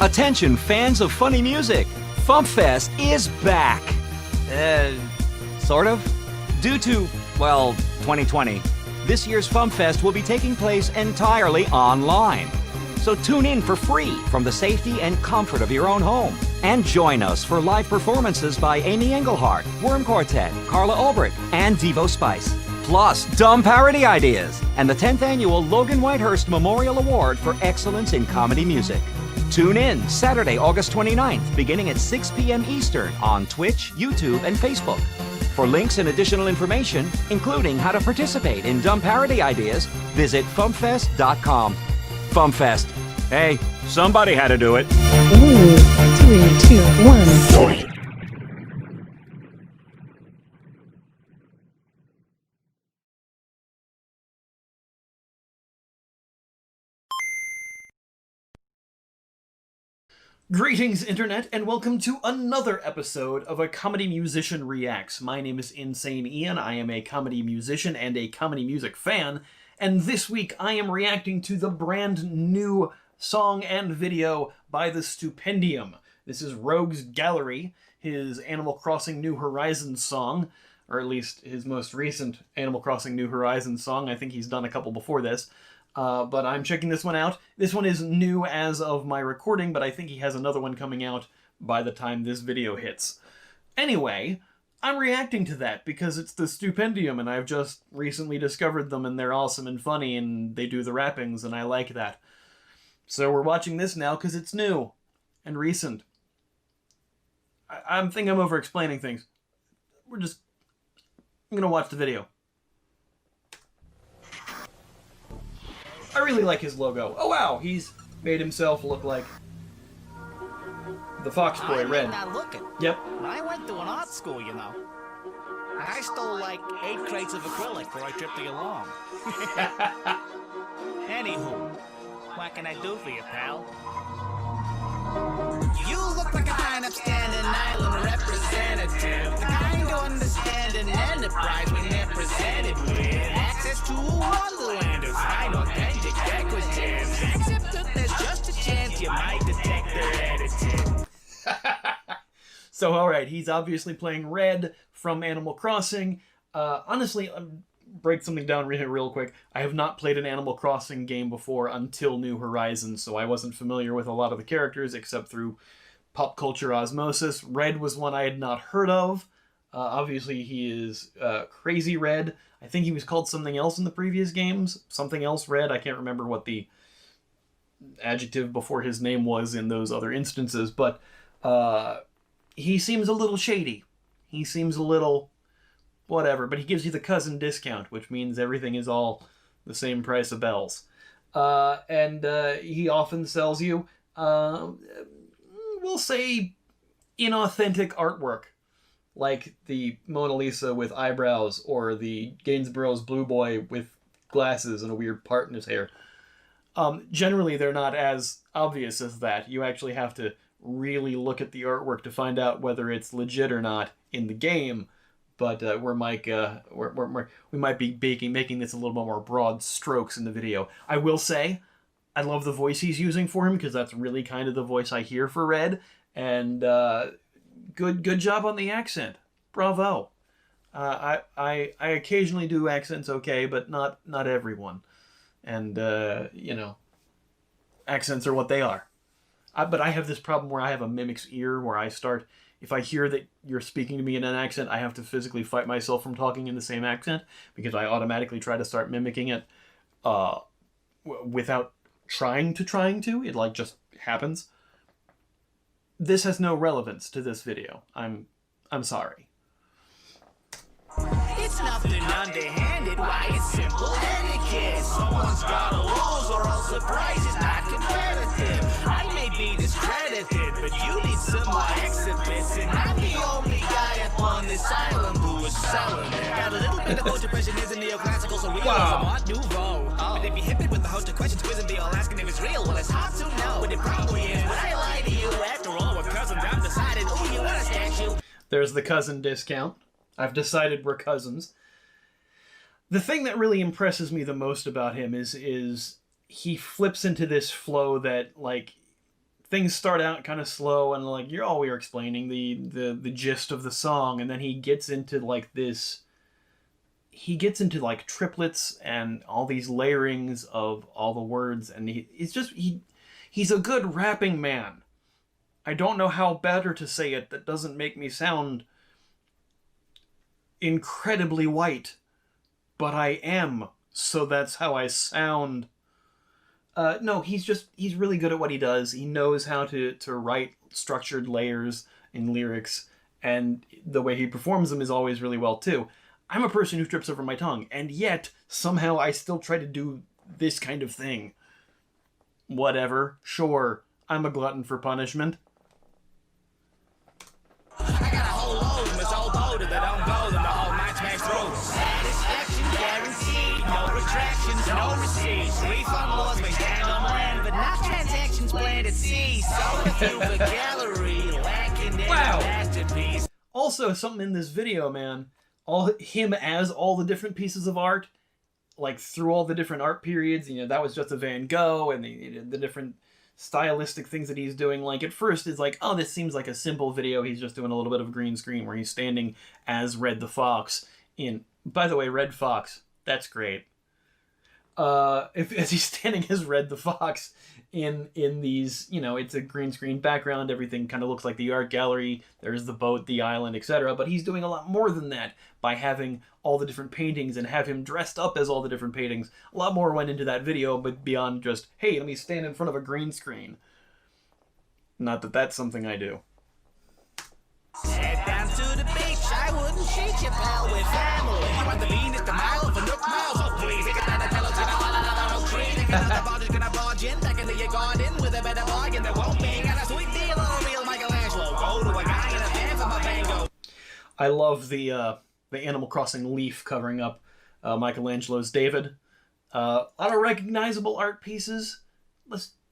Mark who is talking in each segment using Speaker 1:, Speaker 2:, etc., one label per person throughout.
Speaker 1: Attention fans of funny music, Funfest is back. Sort of. Due to, well, 2020, this year's Funfest will be taking place entirely online. So tune in for free from the safety and comfort of your own home. And join us for live performances by Amy Engelhardt, Worm Quartet, Carla Ulbrich, and Devo Spice. Plus, dumb parody ideas and the 10th annual Logan Whitehurst Memorial Award for Excellence in Comedy Music. Tune in Saturday, August 29th, beginning at 6 p.m. Eastern on Twitch, YouTube, and Facebook. For links and additional information, including how to participate in dumb parody ideas, visit funfest.com. Funfest. Hey, somebody had to do it.
Speaker 2: Ooh, 3, 2, 1. Sorry.
Speaker 3: Greetings, Internet, and welcome to another episode of A Comedy Musician Reacts. My name is Insane Ian. I am a comedy musician and a comedy music fan, and this week I am reacting to the brand new song and video by the Stupendium. This is Rogue's Gallery, his Animal Crossing New Horizons song, or at least his most recent Animal Crossing New Horizons song. I think he's done a couple before this. But I'm checking this one out. This one is new as of my recording, but I think he has another one coming out by the time this video hits. Anyway, I'm reacting to that because it's the Stupendium, and I've just recently discovered them, and they're awesome and funny, and they do the rappings, and I like that. So we're watching this now because it's new and recent. I think I'm over-explaining things. I'm gonna watch the video. I really like his logo. Oh wow, he's made himself look like the Fox Boy Red.
Speaker 4: I'm not looking.
Speaker 3: Yep.
Speaker 4: I went to an art school, you know. And I stole like 8 crates of acrylic before I tripped you along. Anywho, what can I do for you, pal? You look like a fine upstanding island representative. The kind you understand an enterprise when they're presented with access to a wonderland of fine authentic decoratives. Except that there's just a chance you might detect their attitude.
Speaker 3: So alright, he's obviously playing Red from Animal Crossing. Honestly, break something down real quick. I have not played an Animal Crossing game before until New Horizons, so I wasn't familiar with a lot of the characters except through pop culture osmosis. Red was one I had not heard of. Obviously, he is Crazy Red. I think he was called something else in the previous games. Something else Red. I can't remember what the adjective before his name was in those other instances, but he seems a little shady. He seems a little whatever, but he gives you the cousin discount, which means everything is all the same price of bells. And he often sells you, we'll say, inauthentic artwork, like the Mona Lisa with eyebrows, or the Gainsborough's Blue Boy with glasses and a weird part in his hair. Generally, they're not as obvious as that. You actually have to really look at the artwork to find out whether it's legit or not in the game. But we might be making this a little bit more broad strokes in the video. I will say, I love the voice he's using for him, because that's really kind of the voice I hear for Red. And good job on the accent. Bravo. I occasionally do accents okay, but not everyone. And you know, accents are what they are. But I have this problem where I have a mimic's ear, where I start, if I hear that you're speaking to me in an accent, I have to physically fight myself from talking in the same accent, because I automatically try to start mimicking it without trying to. It like just happens. This has no relevance to this video. I'm sorry.
Speaker 4: It's nothing underhanded, why it's simple etiquette. Someone's gotta lose or else the price is not competitive. I may be discredited, but you need some more exhibits. And I'm the only guy up on this island who is selling it. Got a little bit of host impressionism, neoclassical, so realism, Art Nouveau. But if you hit me with the host of questions, quizzing me, all asking if it's real, well, it's hard to know. But it probably is. But I lie to you, after all, we're cousins. I'm decided, ooh, you want a statue?
Speaker 3: There's the cousin discount. I've decided we're cousins. The thing that really impresses me the most about him is he flips into this flow that, like, things start out kind of slow and like we're explaining the gist of the song, and then he gets into like triplets and all these layerings of all the words, and he's a good rapping man. I don't know how better to say it that doesn't make me sound incredibly white, but I am, so that's how I sound. No, he's really good at what he does. He knows how to write structured layers in lyrics, and the way he performs them is always really well too. I'm a person who trips over my tongue, and yet somehow I still try to do this kind of thing. Whatever, sure, I'm a glutton for punishment.
Speaker 4: I got a whole load of this old boulder that don't go to the whole night's max road. Satisfaction guaranteed, no retractions, no receipts. Refund laws may stand on land, but not transactions planned at sea. So if you a gallery lacking in a masterpiece.
Speaker 3: Also, something in this video, man, him as all the different pieces of art, like through all the different art periods, that was just a Van Gogh, and the different stylistic things that he's doing. Like at first it's like, oh, this seems like a simple video. He's just doing a little bit of green screen where he's standing as Red the Fox in, by the way, Red Fox, that's great. As he's standing as Red the Fox in these, it's a green screen background, everything kind of looks like the art gallery, there's the boat, the island, etc. But he's doing a lot more than that by having all the different paintings and have him dressed up as all the different paintings. A lot more went into that video, but beyond just, hey, let me stand in front of a green screen. Not that that's something I do.
Speaker 4: Head down to the beach, I wouldn't cheat you, pal, with family. You want the bean at the mile for nook miles, oh please. You got the pillows, you know, all out of no tree. You got the barges gonna barge in, back into your garden with a better bargain. There won't be, got a sweet deal on a real Michelangelo. Go to a guy in a van for my Van Gogh.
Speaker 3: I love the Animal Crossing leaf covering up Michelangelo's David. A lot of recognizable art pieces.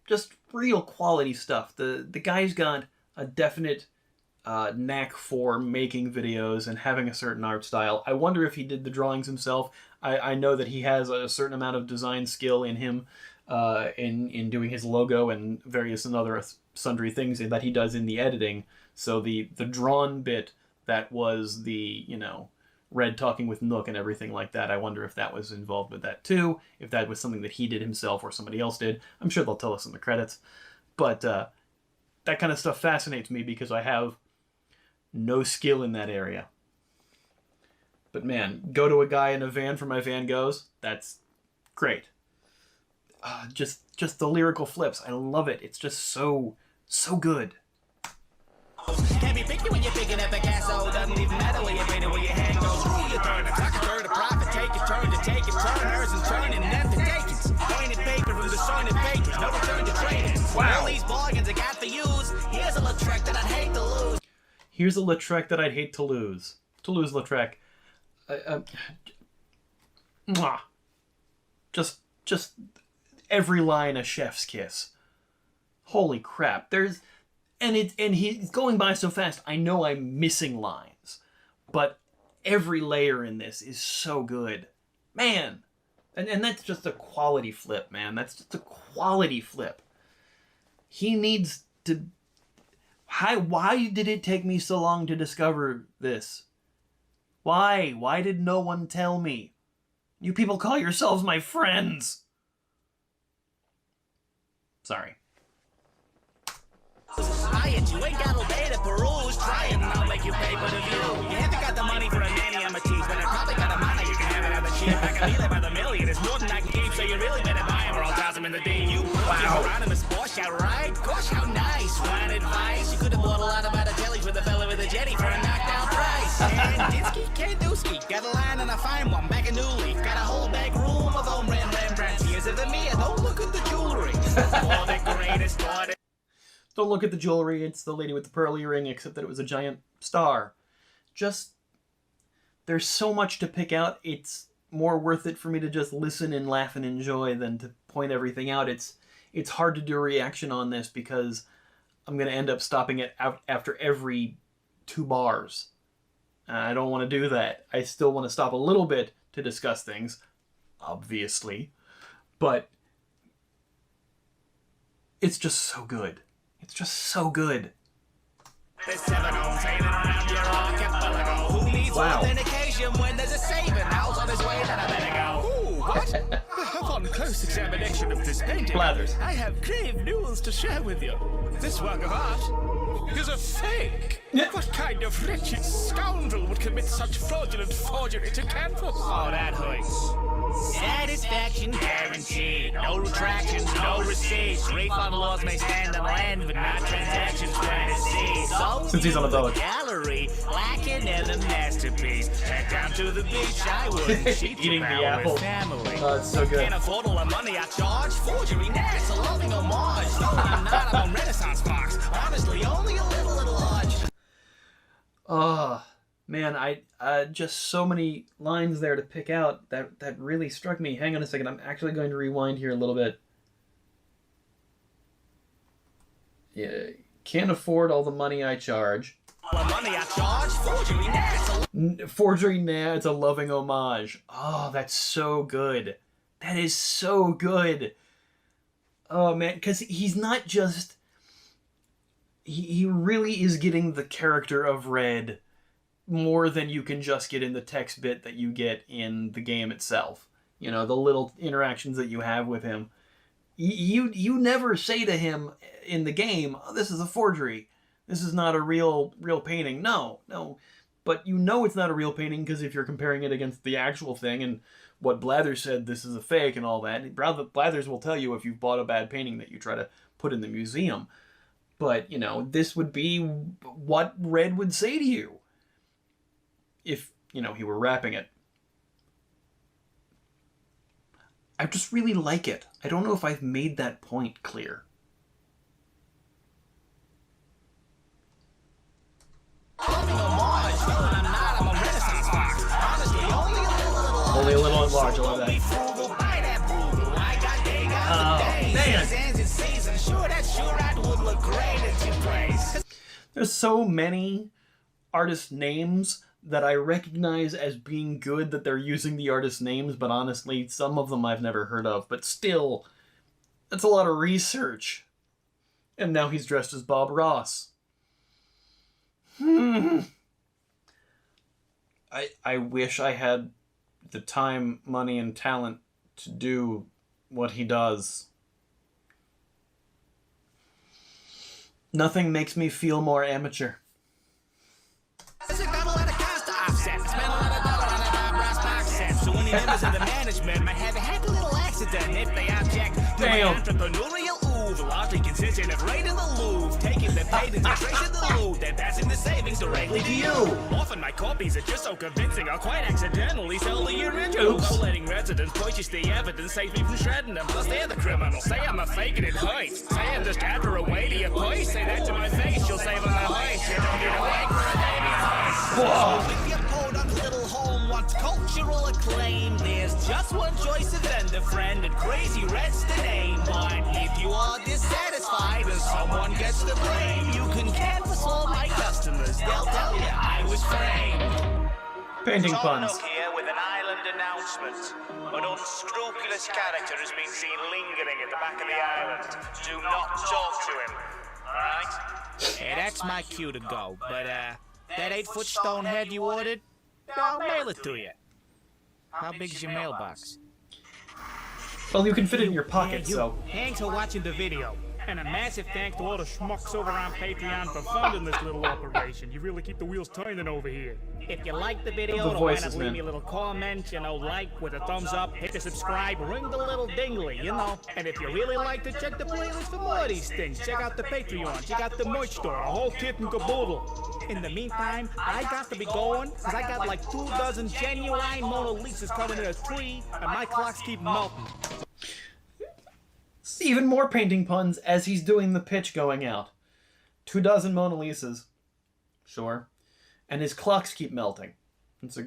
Speaker 3: Just real quality stuff. The guy's got a definite knack for making videos and having a certain art style. I wonder if he did the drawings himself. I know that he has a certain amount of design skill in him, in doing his logo and various and other sundry things that he does in the editing. So the drawn bit that was the, Red talking with Nook and everything like that, I wonder if that was involved with that too, if that was something that he did himself or somebody else did. I'm sure they'll tell us in the credits. But that kind of stuff fascinates me because I have no skill in that area. But man, go to a guy in a van for my Van Goghs, that's great. Just the lyrical flips, I love it. It's just so good.
Speaker 4: Can't be picky when you're picking up Picasso. Doesn't even matter where you paint it, where your hand goes. Rule your turn, attack a third, a profit. Take your turn to take it, turn hers and turn and then to take it. Painted paper from the sun and papers, no return to trading. Wow. All these bargains I got for use. Here's a little trick that I'd hate to lose.
Speaker 3: Here's a Lautrec that I'd hate to lose. To lose Lautrec. Just every line a chef's kiss. Holy crap. And he's going by so fast, I know I'm missing lines. But every layer in this is so good. Man. And that's just a quality flip, man. That's just a quality flip. He needs to... Why did it take me so long to discover this? Why? Why did no one tell me? You people call yourselves my friends. Sorry.
Speaker 4: You ain't got no beta peruse. Try it and I'll make you pay for the view. You haven't got the money for a nanny on my teeth, but I probably got a money. You can have it on the cheap. I can feel it by the million. It's more than I can keep, so you really better buy him or I'll toss him in the D. You Hieronymus Porsche, right? Gosh, how nice. Want advice? You could have bought a lot of better jellies with a fella with a jetty for a knockdown price. And Dinsky can't do ski. Got a line and a fine one back in New Leaf. Got a whole back room of own Rembrandts. Here's it to me, and don't look at the jewelry. All the greatest order.
Speaker 3: Don't look at the jewelry, it's the lady with the pearl earring, except that it was a giant star. There's so much to pick out, it's more worth it for me to just listen and laugh and enjoy than to point everything out. It's hard to do a reaction on this because I'm going to end up stopping it out after every 2 bars. I don't want to do that. I still want to stop a little bit to discuss things, obviously, but it's just so good. It's It's just so good.
Speaker 4: There's 7 on sailing around your archipelago. Who needs
Speaker 3: Wow.
Speaker 4: authentication when there's a saving house on his way? Then I better go. Ooh, what? Upon close examination of this painting,
Speaker 3: Blathers.
Speaker 4: I have grave news to share with you. This work of art is a fake. What kind of wretched scoundrel would commit such fraudulent forgery to canvas? Oh, that hurts. Satisfaction guaranteed. No retractions, no receipts. Refund laws may stand on land, but not transactions trying to see. So
Speaker 3: Since he's on a boat.
Speaker 4: Gallery, lacking in a masterpiece. Head down to the beach, I would. Sheep
Speaker 3: Eating the
Speaker 4: devour
Speaker 3: apple.
Speaker 4: family.
Speaker 3: Oh, it's so good.
Speaker 4: Can't afford all the money I charge. Forgery, nah, it's a loving homage. No, I'm not. I'm a Renaissance fox. Honestly, only a little large.
Speaker 3: Oh, man, I just so many lines there to pick out that really struck me. Hang on a second, I'm actually going to rewind here a little bit. Yeah, can't afford all the money I charge.
Speaker 4: All the money I charge. Forgery, nah, it's a
Speaker 3: Forgery, nah, it's a loving homage. Oh, that's so good. That is so good. Oh, man, because he's not just... He really is getting the character of Red more than you can just get in the text bit that you get in the game itself. You know, the little interactions that you have with him. You never say to him in the game, oh, this is a forgery. This is not a real painting. No. But you know it's not a real painting because if you're comparing it against the actual thing and what Blathers said, this is a fake and all that. Blathers will tell you if you've bought a bad painting that you try to put in the museum. But, you know, this would be what Red would say to you if, you know, he were rapping it. I just really like it. I don't know if I've made that point clear. Only a little large, I love that. Oh, man. There's so many artist names that I recognize as being good that they're using the artist names, but honestly, some of them I've never heard of. But still, that's a lot of research. And now he's dressed as Bob Ross. I wish I had the time, money, and talent to do what he does. Nothing makes me feel more amateur.
Speaker 4: So any members of the management might have a happy little accident if they object to my entrepreneurial oeuvre, largely consisting of raiding the Louvre, taking the paintings and tracing the loot, then passing the savings directly to you. Often my copies are just so convincing, I'll quite accidentally sell the original. No letting residents purchase the evidence saves me from shredding them. Plus they're the criminals. Say I'm a fake and it hurts. Say I'm just after a way to your place. Say that to my face, you'll save on the heist. You don't need a wait for a baby heist. So if your podunk little home wants cultural acclaim, there's just one choice of vendor friend, and Crazy Red's the name. But if you are dissatisfied and someone gets the blame, you can canvass all my customers. They'll tell you I was framed.
Speaker 3: Painting
Speaker 4: Tom
Speaker 3: puns.
Speaker 4: Nook here with an island announcement. An unscrupulous character has been seen lingering at the back of the island. Do not talk to him. Alright? Hey, that's my cue to go, but that 8-foot stone head you ordered, I'll mail it to you. How big's your mailbox?
Speaker 3: Well, you can fit it in your pocket, so...
Speaker 5: Thanks for watching the video. And a massive thanks to all the schmucks over on Patreon for funding this little operation. You really keep the wheels turning over here. If you like the video,
Speaker 3: The
Speaker 5: don't mind
Speaker 3: voices,
Speaker 5: to leave
Speaker 3: man.
Speaker 5: me a little comment, like with a thumbs up, hit the subscribe, ring the little dingly, And if you really like to check the playlist for more of these things, check out the Patreon, check out the merch store, a whole kit and caboodle. In the meantime, I got to be going, because I got like 24 genuine Mona Lisas coming in a tree, and my clocks keep melting.
Speaker 3: Even more painting puns as he's doing the pitch going out. 24 Mona Lisas. Sure. And his clocks keep melting. It's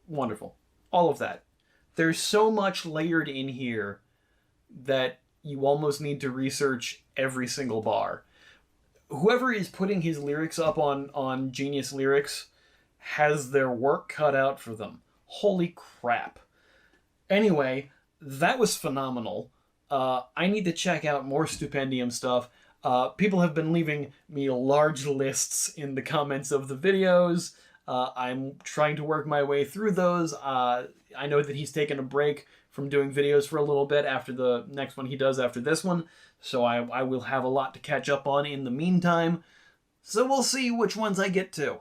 Speaker 3: wonderful. All of that. There's so much layered in here that you almost need to research every single bar. Whoever is putting his lyrics up on Genius Lyrics has their work cut out for them. Holy crap. Anyway, that was phenomenal. I need to check out more Stupendium stuff. People have been leaving me large lists in the comments of the videos. I'm trying to work my way through those. I know that he's taken a break from doing videos for a little bit after the next one he does after this one, so I will have a lot to catch up on in the meantime. So we'll see which ones I get to.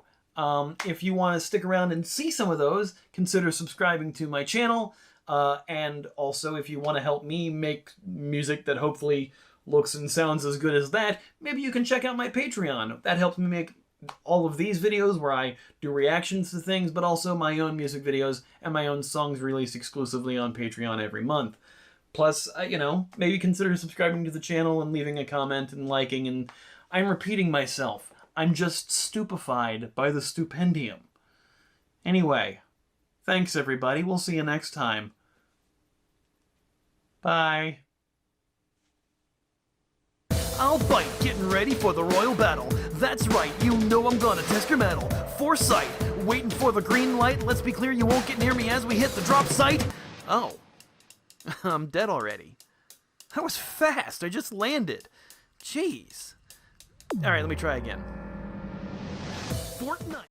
Speaker 3: If you want to stick around and see some of those, consider subscribing to my channel. And also, if you want to help me make music that hopefully looks and sounds as good as that, maybe you can check out my Patreon. That helps me make all of these videos where I do reactions to things, but also my own music videos and my own songs released exclusively on Patreon every month. Plus, you know, maybe consider subscribing to the channel and leaving a comment and liking. And I'm repeating myself. I'm just stupefied by the Stupendium. Anyway, thanks everybody. We'll see you next time. Bye. I'll fight, getting ready for the royal battle. That's right, you know I'm gonna test your metal. Foresight, waiting for the green light. Let's be clear, you won't get near me as we hit the drop site. Oh, I'm dead already. That was fast, I just landed. Jeez. Alright, let me try again. Fortnite.